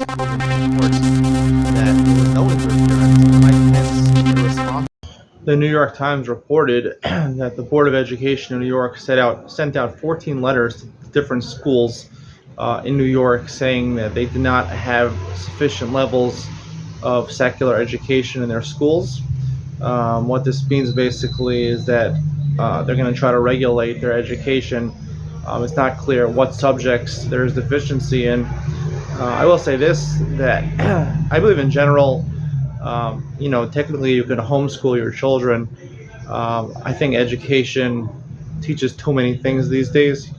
the schools and reports that there was no interference. Mike Pence, irresponsible. The New York Times reported that the Board of Education in New York sent out 14 letters to different schools in New York saying that they did not have sufficient levels of secular education in their schools. What this means basically is that they're going to try to regulate their education. It's not clear what subjects there is deficiency in. I will say this, that I believe in general, technically you can homeschool your children. I think education teaches too many things these days.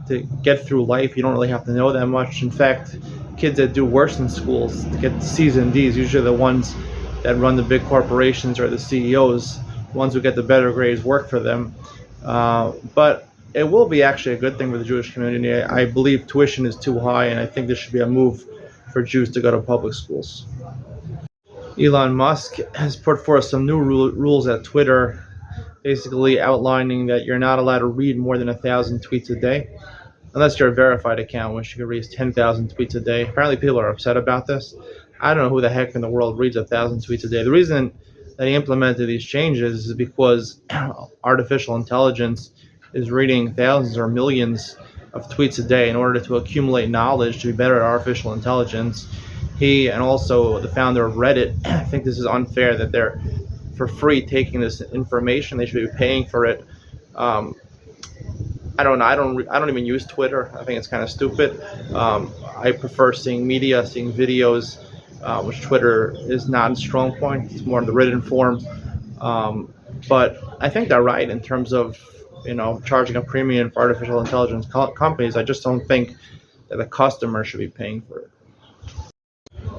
To get through life, you don't really have to know that much. In fact, kids that do worse in schools to get C's and D's, usually the ones that run the big corporations or the CEOs, the ones who get the better grades work for them. But it will be actually a good thing for the Jewish community. I believe tuition is too high, and I think there should be a move for Jews to go to public schools. Elon Musk has put forth some new rules at Twitter, basically outlining that you're not allowed to read more than 1,000 tweets a day, unless you're a verified account, which you can read 10,000 tweets a day. Apparently, people are upset about this. I don't know who the heck in the world reads 1,000 tweets a day. The reason that he implemented these changes is because artificial intelligence is reading thousands or millions of tweets a day in order to accumulate knowledge to be better at artificial intelligence. He and also the founder of Reddit think this is unfair that they're for free taking this information. They should be paying for it. I don't know. I don't even use Twitter. I think it's kind of stupid. I prefer seeing media, seeing videos, which Twitter is not a strong point. It's more in the written form. But I think they're right in terms of charging a premium for artificial intelligence companies. I just don't think that the customer should be paying for it.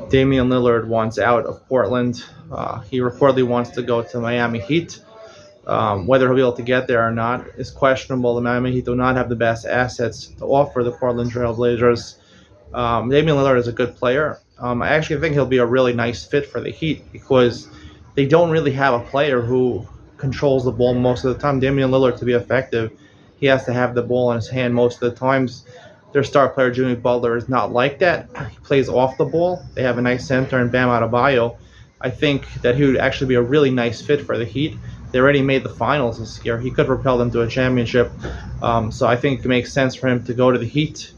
Damian Lillard wants out of Portland. He reportedly wants to go to Miami Heat. Whether he'll be able to get there or not is questionable. The Miami Heat do not have the best assets to offer the Portland Trail Blazers. Damian Lillard is a good player. I actually think he'll be a really nice fit for the Heat because they don't really have a player who controls the ball most of the time. Damian Lillard, to be effective, he has to have the ball in his hand most of the times. Their star player, Jimmy Butler, is not like that. He plays off the ball. They have a nice center in Bam Adebayo. I think that he would actually be a really nice fit for the Heat. They already made the finals this year. He could propel them to a championship. So I think it makes sense for him to go to the Heat,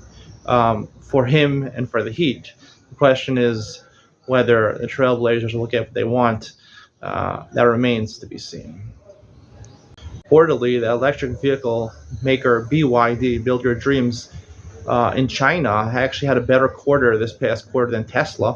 for him and for the Heat. The question is whether the Trailblazers will get what they want. That remains to be seen. Reportedly, the electric vehicle maker BYD, Build Your Dreams, in China actually had a better quarter this past quarter than Tesla,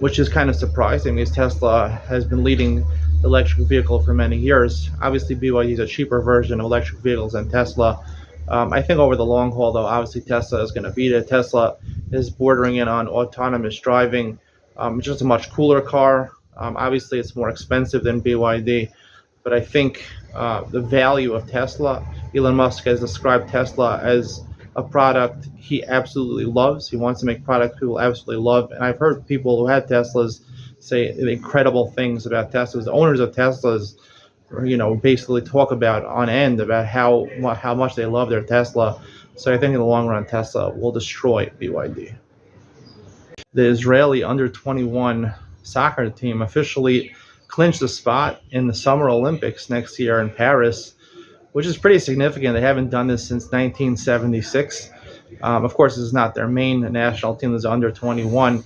which is kind of surprising because Tesla has been leading the electric vehicle for many years. Obviously, BYD is a cheaper version of electric vehicles than Tesla. I think over the long haul, though, obviously Tesla is going to beat it. Tesla is bordering in on autonomous driving. It's just a much cooler car. Obviously, it's more expensive than BYD, but I think the value of Tesla, Elon Musk has described Tesla as a product he absolutely loves. He wants to make products people absolutely love. And I've heard people who had Teslas say incredible things about Teslas. The owners of Teslas, basically talk about on end about how much they love their Tesla. So I think in the long run, Tesla will destroy BYD. The Israeli under-21 soccer team officially clinched a spot in the Summer Olympics next year in Paris, which is pretty significant. They haven't done this since 1976. Of course, this is not their main national team. This is under 21.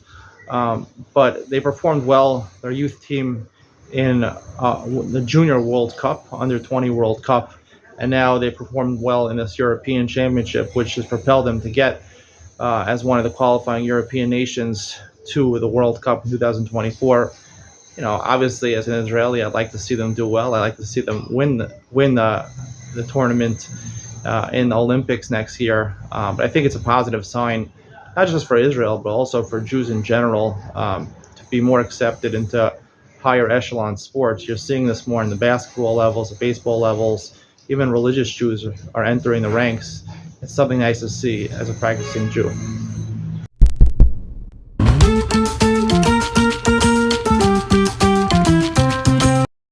But they performed well. Their youth team in the Junior World Cup, under 20 World Cup, and now they performed well in this European Championship, which has propelled them to get as one of the qualifying European nations to the World Cup in 2024. Obviously, as an Israeli, I'd like to see them do well. I'd like to see them win the tournament in the Olympics next year. But I think it's a positive sign, not just for Israel, but also for Jews in general, to be more accepted into higher echelon sports. You're seeing this more in the basketball levels, the baseball levels. Even religious Jews are entering the ranks. It's something nice to see as a practicing Jew.